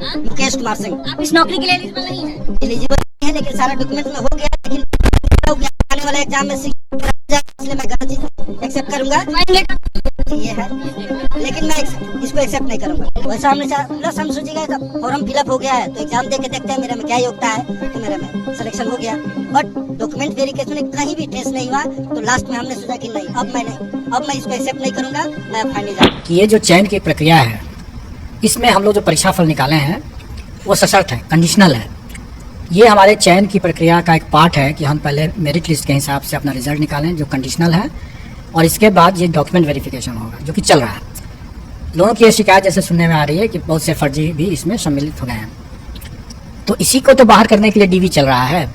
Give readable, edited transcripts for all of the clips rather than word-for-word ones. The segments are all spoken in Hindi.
मुकेश कुमार सिंह। आप इस नौकरी के लिए एलिजिबल नहीं है? एलिजिबल है, लेकिन सारा डॉक्यूमेंट में हो गया, लेकिन हो गया, आने वाले एग्जाम में इसलिए मैं गलत चीज एक्सेप्ट करूंगा। ये है, लेकिन मैं इसको एक्सेप्ट नहीं करूंगा। वैसा हमने प्लस हम सोचेगा फॉर्म फिलअप हो गया है तो एग्जाम दे के देखते हैं मेरे में क्या योग्यता है, तो मेरे में सिलेक्शन हो गया। बट डॉक्यूमेंट वेरिफिकेशन में कहीं भी ट्रेस नहीं हुआ, तो लास्ट में हमने सोचा कि नहीं, अब मैं इसको एक्सेप्ट नहीं करूंगा, मैं फाइनल जाऊंगा। कि ये जो चयन की प्रक्रिया है, इसमें हम लोग जो परीक्षा फल निकाले हैं वो सशर्त है, कंडीशनल है। ये हमारे चयन की प्रक्रिया का एक पार्ट है कि हम पहले मेरिट लिस्ट के हिसाब से अपना रिजल्ट निकालें जो कंडीशनल है, और इसके बाद ये डॉक्यूमेंट वेरिफिकेशन होगा जो कि चल रहा है। लोगों की ये शिकायत जैसे सुनने में आ रही है कि बहुत से फर्जी भी इसमें सम्मिलित हो गए हैं, तो इसी को तो बाहर करने के लिए डीवी चल रहा है।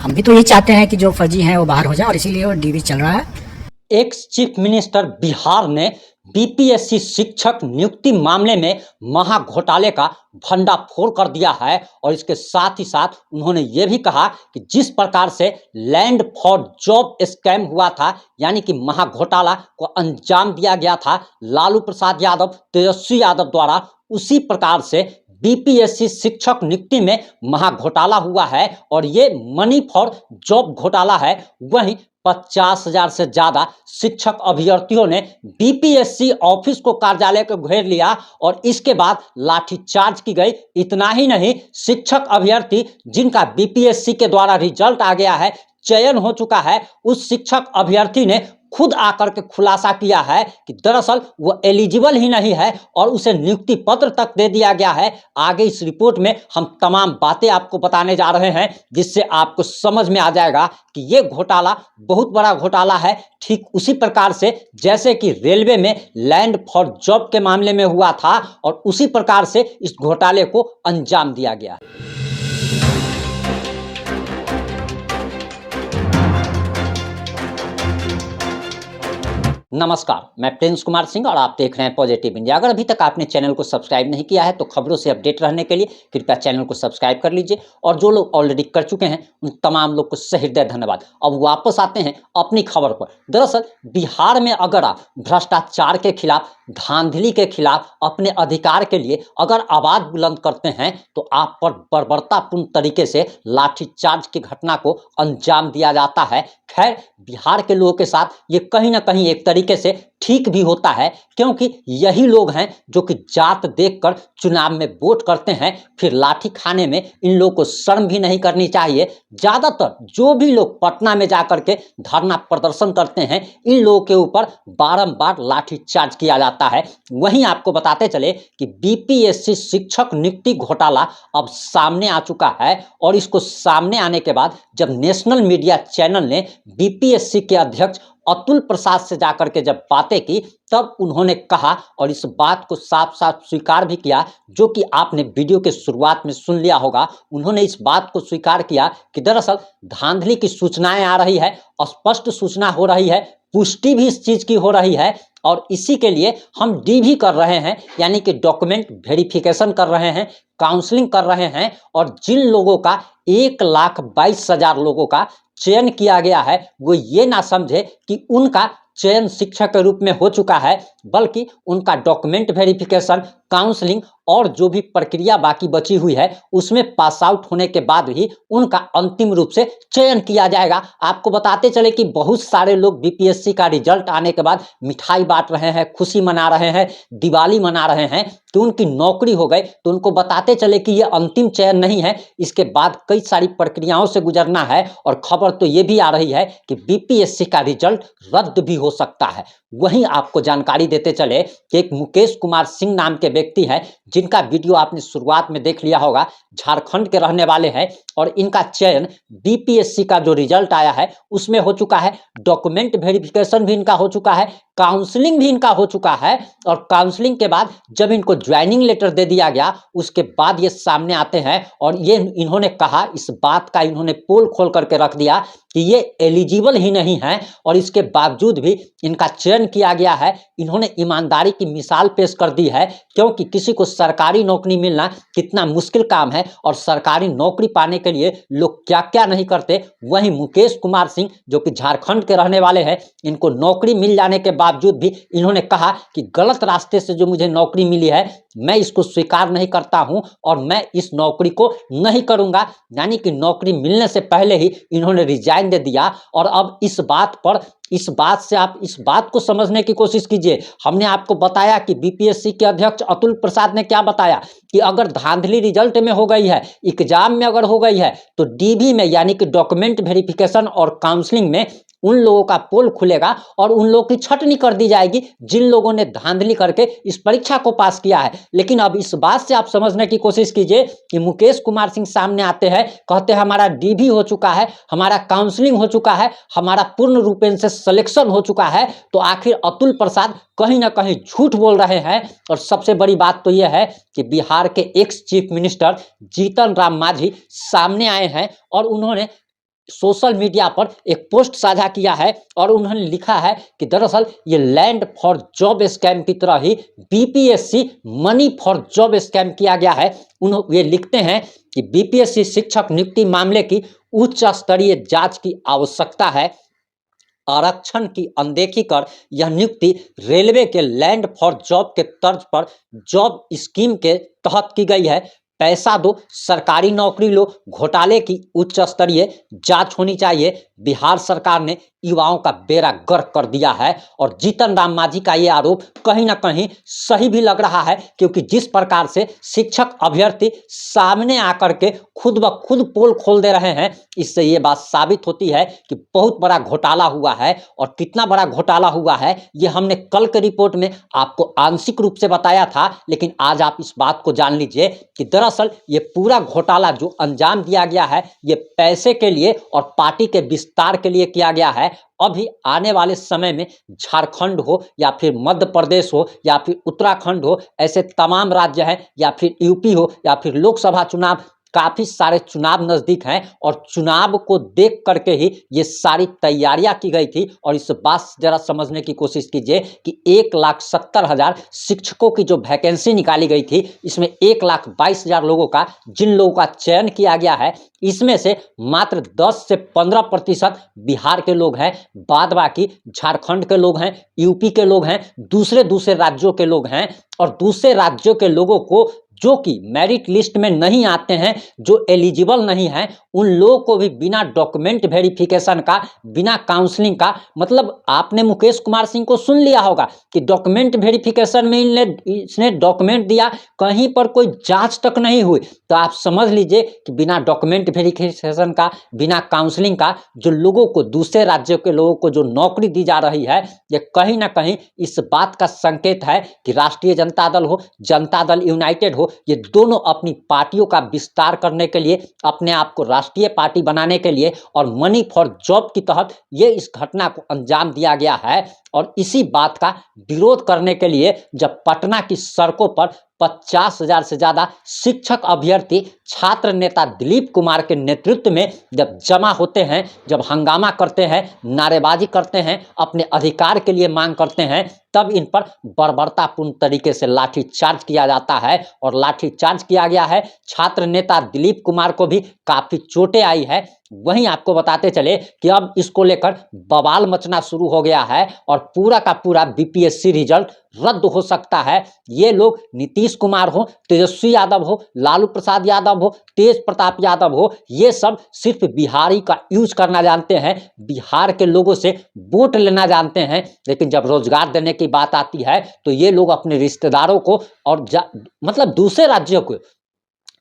हम भी तो यही चाहते हैं कि जो फर्जी हैं वो बाहर हो जाए, और इसीलिए वो डीवी चल रहा है। एक्स चीफ मिनिस्टर बिहार ने बीपीएससी शिक्षक नियुक्ति मामले में महा घोटाले का भंडाफोड़ कर दिया है, और इसके साथ ही साथ उन्होंने ये भी कहा कि जिस प्रकार से लैंड फॉर जॉब स्कैम हुआ था, यानी कि महा घोटाला को अंजाम दिया गया था लालू प्रसाद यादव, तेजस्वी यादव द्वारा, उसी प्रकार से बीपीएससी शिक्षक नियुक्ति में महा घोटाला हुआ है, और ये मनी फॉर जॉब घोटाला है। वहीं 50,000 से ज्यादा शिक्षक अभ्यर्थियों ने बीपीएससी ऑफिस को कार्यालय को घेर लिया और इसके बाद लाठीचार्ज की गई। इतना ही नहीं, शिक्षक अभ्यर्थी जिनका बीपीएससी के द्वारा रिजल्ट आ गया है, चयन हो चुका है, उस शिक्षक अभ्यर्थी ने खुद आकर के खुलासा किया है कि दरअसल वो एलिजिबल ही नहीं है और उसे नियुक्ति पत्र तक दे दिया गया है। आगे इस रिपोर्ट में हम तमाम बातें आपको बताने जा रहे हैं, जिससे आपको समझ में आ जाएगा कि ये घोटाला बहुत बड़ा घोटाला है। ठीक उसी प्रकार से जैसे कि रेलवे में लैंड फॉर जॉब के मामले में हुआ था, और उसी प्रकार से इस घोटाले को अंजाम दिया गया। नमस्कार, मैं प्रिंस कुमार सिंह और आप देख रहे हैं पॉजिटिव इंडिया। अगर अभी तक आपने चैनल को सब्सक्राइब नहीं किया है तो खबरों से अपडेट रहने के लिए कृपया चैनल को सब्सक्राइब कर लीजिए, और जो लोग ऑलरेडी कर चुके हैं उन तमाम लोग को सहृदय धन्यवाद। अब वापस आते हैं अपनी खबर पर। दरअसल बिहार में अगर आप भ्रष्टाचार के खिलाफ, धांधली के खिलाफ, अपने अधिकार के लिए अगर आवाज बुलंद करते हैं तो आप पर बर्बरतापूर्ण तरीके से लाठीचार्ज की घटना को अंजाम दिया जाता है। खैर, बिहार के लोगों के साथ ये कहीं ना कहीं एक तरीके से ठीक भी होता है, क्योंकि यही लोग हैं जो कि जात देखकर चुनाव में वोट करते हैं। फिर लाठी खाने में इन लोगों को शर्म भी नहीं करनी चाहिए। ज्यादातर जो भी लोग पटना में जाकर के धरना प्रदर्शन करते हैं, इन लोगों के ऊपर बारंबार लाठीचार्ज किया जाता है। वहीं आपको बताते चले कि बीपीएससी शिक्षक नियुक्ति घोटाला अब सामने आ चुका है, और इसको सामने आने के बाद जब नेशनल मीडिया चैनल ने बीपीएससी के अध्यक्ष अतुल प्रसाद से जाकर के जब बातें की, तब उन्होंने कहा और इस बात को साफ साफ स्वीकार भी किया, जो कि आपने वीडियो के शुरुआत में सुन लिया होगा। उन्होंने इस बात को स्वीकार किया कि दरअसल धांधली की सूचनाएं आ रही है, स्पष्ट सूचना हो रही है, पुष्टि भी इस चीज की हो रही है, और इसी के लिए हम डीवी कर रहे हैं, यानी कि डॉक्यूमेंट वेरिफिकेशन कर रहे हैं, काउंसलिंग कर रहे हैं। और जिन लोगों का 1,22,000 लोगों का चयन किया गया है, वो ये ना समझे कि उनका चयन शिक्षक के रूप में हो चुका है, बल्कि उनका डॉक्यूमेंट वेरिफिकेशन, काउंसलिंग और जो भी प्रक्रिया बाकी बची हुई है उसमें पास आउट होने के बाद ही उनका अंतिम रूप से चयन किया जाएगा। आपको बताते चले कि बहुत सारे लोग बीपीएससी का रिजल्ट आने के बाद मिठाई बांट रहे हैं, खुशी मना रहे हैं, दिवाली मना रहे हैं कि उनकी नौकरी हो गई। तो उनको बताते चले कि ये अंतिम चयन नहीं है, इसके बाद कई सारी प्रक्रियाओं से गुजरना है, और खबर तो ये भी आ रही है कि बीपीएससी का रिजल्ट रद्द भी हो सकता है। वहीं आपको जानकारी देते चले कि एक मुकेश कुमार सिंह नाम के व्यक्ति हैं, जिनका वीडियो आपने शुरुआत में देख लिया होगा, झारखंड के रहने वाले हैं, और इनका चयन बीपीएससी का जो रिजल्ट आया है उसमें हो चुका है, डॉक्यूमेंट वेरिफिकेशन भी इनका हो चुका है, काउंसलिंग भी इनका हो चुका है, और काउंसलिंग के बाद जब इनको ज्वाइनिंग लेटर दे दिया गया उसके बाद ये सामने आते हैं, और ये इन्होंने कहा, इस बात का इन्होंने पोल खोल करके रख दिया कि ये एलिजिबल ही नहीं है, और इसके बावजूद भी इनका चयन चयन किया गया है, इन्होंने ईमानदारी की मिसाल पेश कर दी है, क्योंकि किसी को सरकारी नौकरी मिलना कितना मुश्किल काम है और सरकारी नौकरी पाने के लिए लोग क्या क्या नहीं करते। वहीं मुकेश कुमार सिंह जो कि झारखंड के रहने वाले हैं, इनको नौकरी मिल जाने के बावजूद भी इन्होंने कहा कि गलत रास्ते से जो मुझे नौकरी मिली है मैं इसको स्वीकार नहीं करता हूं और मैं इस नौकरी को नहीं करूंगा। यानी कि नौकरी मिलने से पहले ही इन्होंने रिजाइन दे दिया। और अब इस बात से आप इस बात को समझने की कोशिश कीजिए। हमने आपको बताया कि बीपीएससी के अध्यक्ष अतुल प्रसाद ने क्या बताया कि अगर धांधली रिजल्ट में हो गई है, एग्जाम में अगर हो गई है, तो डीबी में यानी कि डॉक्यूमेंट वेरिफिकेशन और काउंसलिंग में उन लोगों का पोल खुलेगा और उन लोगों की छटनी कर दी जाएगी जिन लोगों ने धांधली करके इस परीक्षा को पास किया है। लेकिन अब इस बात से आप समझने की कोशिश कीजिए कि मुकेश कुमार सिंह सामने आते हैं, कहते हैं हमारा डीबी हो चुका है, हमारा काउंसलिंग हो चुका है, हमारा पूर्ण रूपेण से सिलेक्शन हो चुका है। तो आखिर अतुल प्रसाद कहीं ना कहीं झूठ बोल रहे हैं। और सबसे बड़ी बात तो यह है कि बिहार के ex chief minister Jitan Ram Manjhi सामने आए हैं और उन्होंने सोशल मीडिया पर एक पोस्ट साझा किया है और उन्होंने लिखा है कि दरअसल ये लैंड फॉर जॉब स्कैम की तरह ही BPSC money for job scam किया गया है। ये लिखते हैं कि बीपीएससी शिक्षक नियुक्ति मामले की उच्च स्तरीय जांच की आवश्यकता है। आरक्षण की अनदेखी कर यह नियुक्ति रेलवे के लैंड फॉर जॉब के तर्ज पर जॉब स्कीम के तहत की गई है। पैसा दो, सरकारी नौकरी लो, घोटाले की उच्च स्तरीय जांच होनी चाहिए। बिहार सरकार ने युवाओं का बेड़ा गर्क कर दिया है। और जीतन राम मांझी का ये आरोप कहीं ना कहीं सही भी लग रहा है, क्योंकि जिस प्रकार से शिक्षक अभ्यर्थी सामने आकर के खुद ब खुद पोल खोल दे रहे हैं, इससे ये बात साबित होती है कि बहुत बड़ा घोटाला हुआ है। और कितना बड़ा घोटाला हुआ है ये हमने कल के रिपोर्ट में आपको आंशिक रूप से बताया था, लेकिन आज आप इस बात को जान लीजिए कि दरअसल ये पूरा घोटाला जो अंजाम दिया गया है ये पैसे के लिए और पार्टी के विस्तार के लिए किया गया है। अभी आने वाले समय में झारखंड हो या फिर मध्य प्रदेश हो या फिर उत्तराखंड हो, ऐसे तमाम राज्य हैं, या फिर यूपी हो या फिर लोकसभा चुनाव, काफी सारे चुनाव नजदीक हैं और चुनाव को देख करके ही ये सारी तैयारियां की गई थी। और इस बात जरा समझने की कोशिश कीजिए कि 1,70,000 शिक्षकों की जो वैकेंसी निकाली गई थी, इसमें 1,22,000 लोगों का जिन लोगों का चयन किया गया है, इसमें से मात्र 10 से 15% बिहार के लोग हैं, बाद बाकी झारखंड के लोग हैं, यूपी के लोग हैं, दूसरे राज्यों के लोग हैं। और दूसरे राज्यों के लोगों को जो कि मेरिट लिस्ट में नहीं आते हैं, जो एलिजिबल नहीं हैं, उन लोगों को भी बिना डॉक्यूमेंट वेरिफिकेशन का, बिना काउंसलिंग का, मतलब आपने मुकेश कुमार सिंह को सुन लिया होगा कि डॉक्यूमेंट वेरिफिकेशन में इसने डॉक्यूमेंट दिया, कहीं पर कोई जांच तक नहीं हुई। तो आप समझ लीजिए कि बिना डॉक्यूमेंट वेरिफिकेशन का, बिना काउंसलिंग का जो लोगों को, दूसरे राज्यों के लोगों को जो नौकरी दी जा रही है, ये कहीं ना कहीं इस बात का संकेत है कि राष्ट्रीय जनता दल हो, जनता दल यूनाइटेड हो, ये दोनों अपनी पार्टियों का विस्तार करने के लिए, अपने आप को राष्ट्रीय पार्टी बनाने के लिए और मनी फॉर जॉब के तहत ये इस घटना को अंजाम दिया गया है। और इसी बात का विरोध करने के लिए जब पटना की सड़कों पर 50,000 से ज्यादा शिक्षक अभ्यर्थी छात्र नेता दिलीप कुमार के नेतृत्व में जब जमा होते हैं, जब हंगामा करते हैं, नारेबाजी करते हैं, अपने अधिकार के लिए मांग करते हैं, तब इन पर बर्बरतापूर्ण तरीके से लाठीचार्ज किया जाता है। और लाठीचार्ज किया गया है। छात्र नेता दिलीप कुमार को भी काफी चोटें आई है। वहीं आपको बताते चले कि अब इसको लेकर बवाल मचना शुरू हो गया है और पूरा का पूरा बीपीएससी रिजल्ट रद्द हो सकता है। ये लोग नीतीश कुमार हो, तेजस्वी यादव हो, लालू प्रसाद यादव हो, तेज प्रताप यादव हो, ये सब सिर्फ बिहारी का यूज करना जानते हैं, बिहार के लोगों से वोट लेना जानते हैं। लेकिन जब रोजगार देने की बात आती है तो ये लोग अपने रिश्तेदारों को और मतलब दूसरे राज्यों को,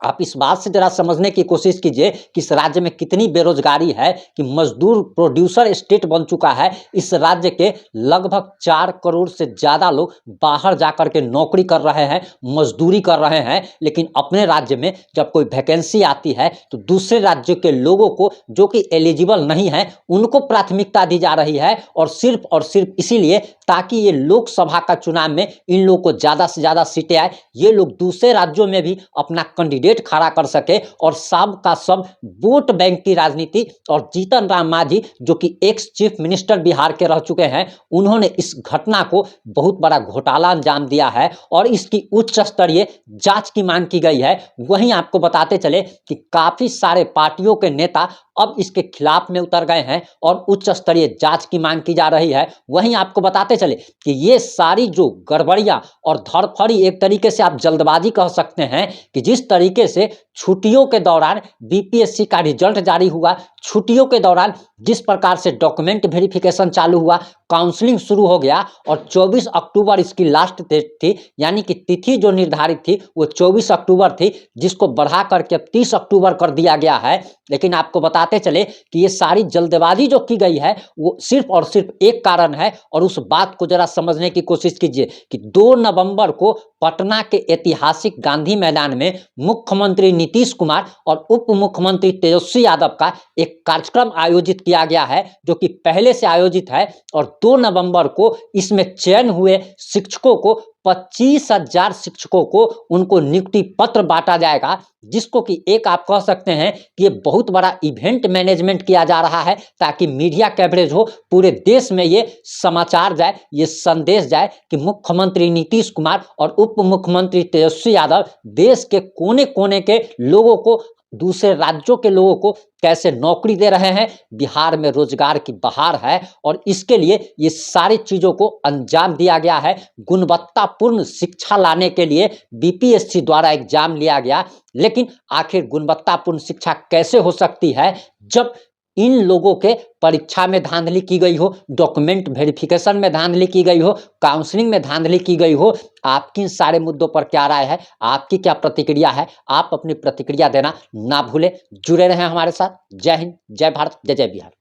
आप इस बात से जरा समझने की कोशिश कीजिए कि इस राज्य में कितनी बेरोजगारी है कि मजदूर प्रोड्यूसर स्टेट बन चुका है। इस राज्य के लगभग 4 करोड़ से ज्यादा लोग बाहर जाकर के नौकरी कर रहे हैं, मजदूरी कर रहे हैं। लेकिन अपने राज्य में जब कोई वैकेंसी आती है तो दूसरे राज्यों के लोगों को जो कि एलिजिबल नहीं है उनको प्राथमिकता दी जा रही है। और सिर्फ इसीलिए ताकि ये लोकसभा का चुनाव में इन लोगों को ज्यादा से ज्यादा सीटें आए, ये लोग दूसरे राज्यों में भी अपना कैंडिडेट पेट खड़ा कर सके और सब का सब वोट बैंक की राजनीति। और जीतन राम मांझी जो कि एक्स चीफ मिनिस्टर बिहार के रह चुके हैं, उन्होंने इस घटना को बहुत बड़ा घोटाला अंजाम दिया है और इसकी उच्च स्तरीय जांच की मांग की गई है। वहीं आपको बताते चले कि काफी सारे पार्टियों के नेता अब इसके खिलाफ में उतर गए हैं और उच्च स्तरीय जांच की मांग की जा रही है। वहीं आपको बताते चले कि ये सारी जो गड़बड़ियां और धड़फड़ी, एक तरीके से आप जल्दबाजी कह सकते हैं कि जिस तरीके से छुट्टियों के दौरान बीपीएससी का रिजल्ट जारी हुआ, छुट्टियों के दौरान जिस प्रकार से डॉक्यूमेंट वेरिफिकेशन चालू हुआ, काउंसलिंग शुरू हो गया और 24 अक्टूबर इसकी लास्ट डेट थी, यानी कि तिथि जो निर्धारित थी वो 24 अक्टूबर थी, जिसको बढ़ा करके अब 30 अक्टूबर कर दिया गया है। लेकिन आपको बताते चले कि ये सारी जल्दबाजी जो की गई है वो सिर्फ और सिर्फ एक कारण है, और उस बात को जरा समझने की कोशिश कीजिए कि 2 नवंबर को पटना के ऐतिहासिक गांधी मैदान में मुख्यमंत्री नीतीश कुमार और उप मुख्यमंत्री तेजस्वी यादव का एक कार्यक्रम आयोजित किया गया है, जो कि पहले से आयोजित है। और 2 नवंबर को इसमें चयन हुए शिक्षकों को 25,000 शिक्षकों को उनको नियुक्ति पत्र बांटा जाएगा, जिसको कि एक आप कह सकते हैं कि ये बहुत बड़ा इवेंट मैनेजमेंट किया जा रहा है, ताकि मीडिया कवरेज हो, पूरे देश में ये समाचार जाए, ये संदेश जाए कि मुख्यमंत्री नीतीश कुमार और उप मुख्यमंत्री तेजस्वी यादव देश के कोने कोने के लोगों को, दूसरे राज्यों के लोगों को कैसे नौकरी दे रहे हैं। बिहार में रोजगार की बहार है और इसके लिए ये सारी चीजों को अंजाम दिया गया है। गुणवत्तापूर्ण शिक्षा लाने के लिए बीपीएससी द्वारा एग्जाम लिया गया, लेकिन आखिर गुणवत्तापूर्ण शिक्षा कैसे हो सकती है जब इन लोगों के परीक्षा में धांधली की गई हो, डॉक्यूमेंट वेरिफिकेशन में धांधली की गई हो, काउंसलिंग में धांधली की गई हो। आपकी इन सारे मुद्दों पर क्या राय है, आपकी क्या प्रतिक्रिया है? आप अपनी प्रतिक्रिया देना ना भूलें। जुड़े रहें हमारे साथ। जय हिंद, जय भारत, जय जय बिहार।